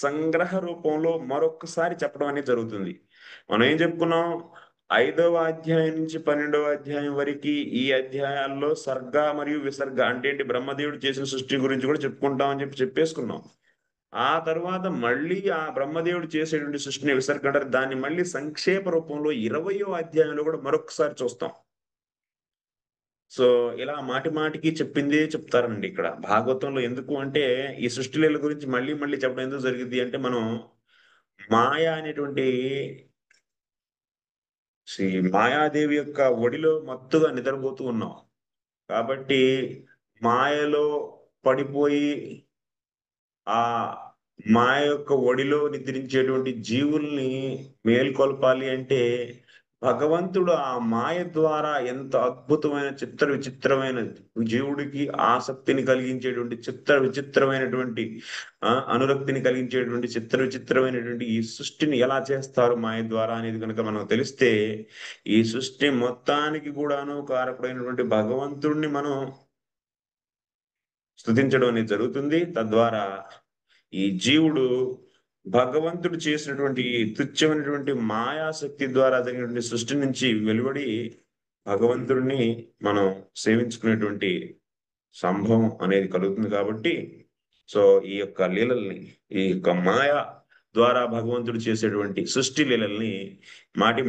సంగ్రహ రూపంలో మరొక్కసారి చెప్పడం అనేది జరుగుతుంది. మనం ఏం చెప్పుకున్నాం? 5వ అధ్యాయం నుంచి 12వ అధ్యాయం వరకి ఈ అధ్యాయాల్లో సర్గ మరియు విసర్గ అంటే ఏంటి, బ్రహ్మదేవుడు చేసిన సృష్టి గురించి కూడా చెప్పుకుంటాం అని చెప్పేసుకున్నాం. ఆ తర్వాత మళ్ళీ ఆ బ్రహ్మదేవుడు చేసేటువంటి సృష్టిని విసర్గ అంటారు. దాన్ని మళ్ళీ సంక్షేప రూపంలో 20వ అధ్యాయంలో కూడా మరొకసారి చూస్తాం. సో ఇలా మాటి మాటికి చెప్పిందే చెప్తారండి ఇక్కడ భాగవతంలో. ఎందుకు అంటే ఈ సృష్టి లీల గురించి మళ్ళీ మళ్ళీ చెప్పడం ఎందుకు జరిగింది అంటే, మనం మాయ అనేటువంటి శ్రీ మాయాదేవి యొక్క ఒడిలో మత్తుగా నిద్రపోతూ ఉన్నాం. కాబట్టి మాయలో పడిపోయి ఆ మాయ యొక్క ఒడిలో నిద్రించేటువంటి జీవుల్ని మేల్కొల్పాలి అంటే భగవంతుడు ఆ మాయ ద్వారా ఎంత అద్భుతమైన చిత్ర విచిత్రమైన జీవుడికి ఆసక్తిని కలిగించేటువంటి చిత్ర విచిత్రమైనటువంటి అనురక్తిని కలిగించేటువంటి చిత్ర విచిత్రమైనటువంటి ఈ సృష్టిని ఎలా చేస్తారు మాయ ద్వారా అనేది కనుక మనం తెలిస్తే, ఈ సృష్టి మొత్తానికి కూడాను కారకుడైనటువంటి భగవంతుడిని మనం స్తుతించడం అనేది జరుగుతుంది. తద్వారా ఈ జీవుడు భగవంతుడు చేసినటువంటి తుచ్చమైనటువంటి మాయాశక్తి ద్వారా జరిగినటువంటి సృష్టి నుంచి వెలువడి భగవంతుడిని మనం సేవించుకునేటువంటి సంభవం అనేది కలుగుతుంది. కాబట్టి సో ఈ యొక్క లీలల్ని, ఈ యొక్క మాయ ద్వారా భగవంతుడు చేసేటువంటి సృష్టి లీలల్ని మాటి